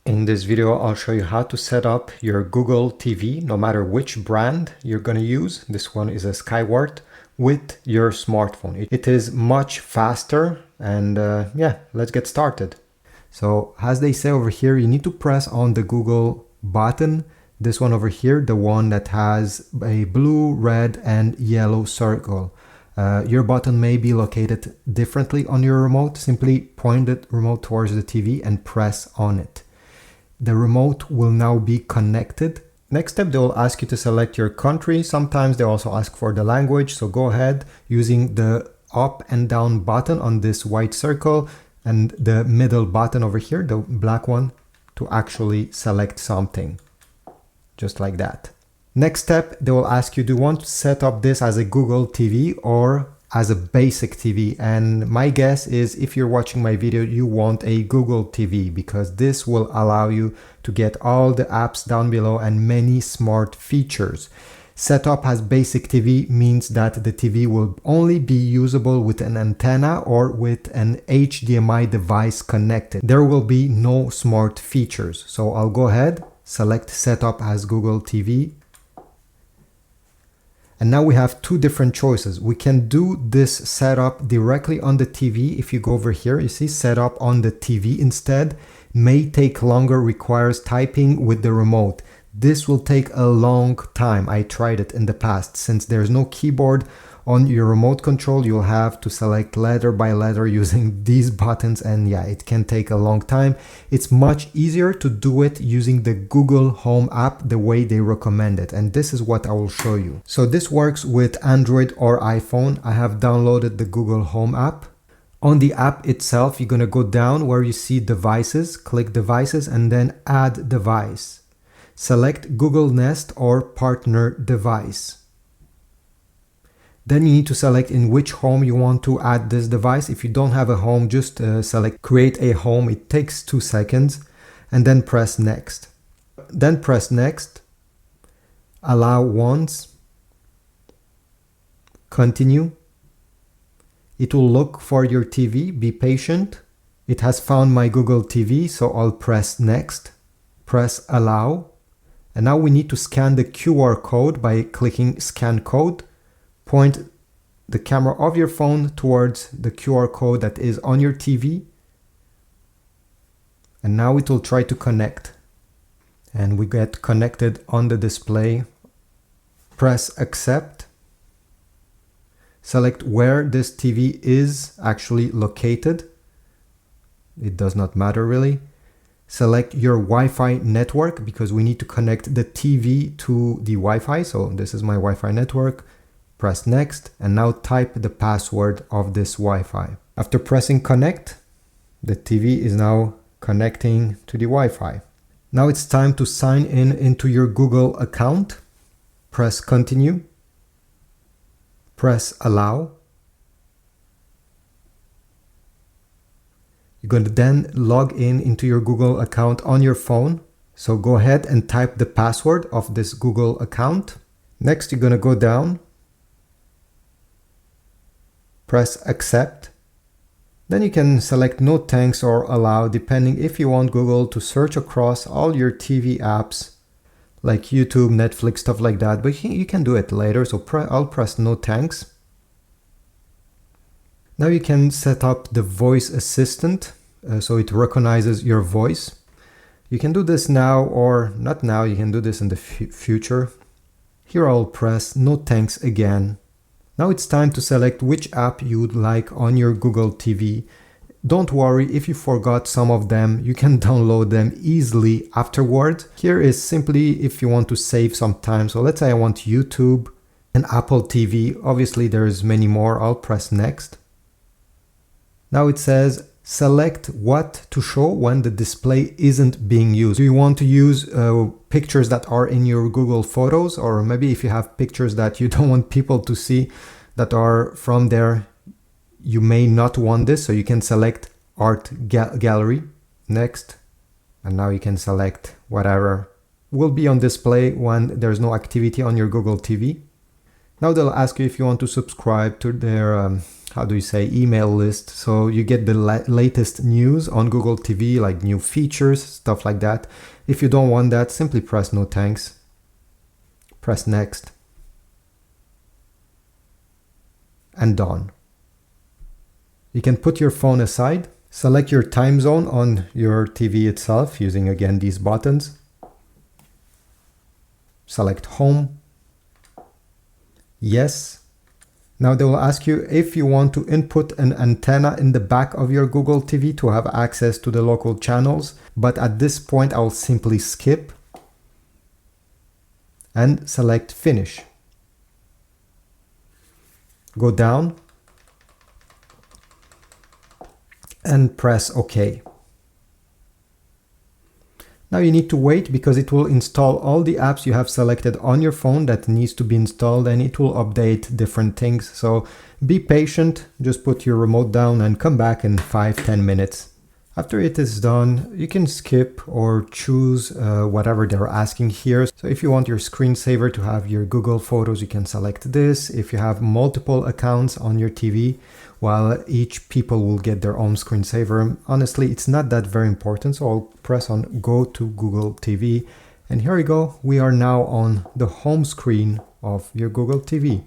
In this video, I'll show you how to set up your Google TV, no matter which brand you're going to use. This one is a Skyworth with your smartphone. It is much faster and yeah, let's get started. So as they say over here, you need to press on the Google button. This one over here, the one that has a blue, red and yellow circle. Your button may be located differently on your remote. Simply point the remote towards the TV and press on it. The remote will now be connected. Next step, they will ask you to select your country. Sometimes they also ask for the language. So go ahead using the up and down button on this white circle and the middle button over here, the black one, to actually select something. Just like that. Next step, they will ask you, do you want to set up this as a Google TV or as a basic TV? And my guess is if you're watching my video, you want a Google TV because this will allow you to get all the apps down below and many smart features. Setup as basic TV means that the TV will only be usable with an antenna or with an HDMI device connected. There will be no smart features. So I'll go ahead, select setup as Google TV. And now we have two different choices. We can do this setup directly on the TV. If you go over here, you see setup on the TV instead. May take longer, requires typing with the remote. This will take a long time. I tried it in the past. Since there's no keyboard on your remote control, you'll have to select letter by letter using these buttons, and yeah, it can take a long time. It's much easier to do it using the Google Home app the way they recommend it, and this is what I will show you. So this works with Android or iPhone. I have downloaded the Google Home app. On the app itself, you're gonna go down where you see devices, click devices and then add device. Select Google Nest or partner device. Then you need to select in which home you want to add this device. If you don't have a home, just select create a home. It takes 2 seconds and then press next. Then press next, allow once, continue. It will look for your TV, be patient. It has found my Google TV, so I'll press next, press allow. And now we need to scan the QR code by clicking scan code. Point the camera of your phone towards the QR code that is on your TV. And now it will try to connect. And we get connected on the display. Press accept. Select where this TV is actually located. It does not matter really. Select your Wi-Fi network because we need to connect the TV to the Wi-Fi. So this is my Wi-Fi network. Press next and now type the password of this Wi-Fi. After pressing connect, the TV is now connecting to the Wi-Fi. Now it's time to sign in into your Google account. Press continue. Press allow. You're going to then log in into your Google account on your phone. So go ahead and type the password of this Google account. Next, you're going to go down. Press accept. Then you can select no thanks or allow depending if you want Google to search across all your TV apps like YouTube, Netflix, stuff like that. But you can do it later. So I'll press no thanks. Now you can set up the voice assistant so it recognizes your voice. You can do this now or not now. You can do this in the future. Here I'll press no thanks again. Now it's time to select which app you would like on your Google TV. Don't worry if you forgot some of them, you can download them easily afterward. Here is simply if you want to save some time. So let's say I want YouTube and Apple TV. Obviously there's many more. I'll press next. Now it says select what to show when the display isn't being used. Do you want to use pictures that are in your Google Photos, or maybe if you have pictures that you don't want people to see that are from there, you may not want this. So you can select art gallery next. And now you can select whatever will be on display when there's no activity on your Google TV. Now they'll ask you if you want to subscribe to their, how do you say, email list. So you get the latest news on Google TV, like new features, stuff like that. If you don't want that, simply press no thanks. Press next. And done. You can put your phone aside. Select your time zone on your TV itself using again these buttons. Select home. Yes. Now they will ask you if you want to input an antenna in the back of your Google TV to have access to the local channels. But at this point, I'll simply skip and select finish. Go down and press OK. Now you need to wait because it will install all the apps you have selected on your phone that needs to be installed, and it will update different things. So be patient, just put your remote down and come back in 5-10 minutes. After it is done, you can skip or choose whatever they're asking here. So if you want your screensaver to have your Google Photos, you can select this. If you have multiple accounts on your TV, while each people will get their own screensaver. Honestly, it's not that very important. So I'll press on Go to Google TV. And here we go. We are now on the home screen of your Google TV.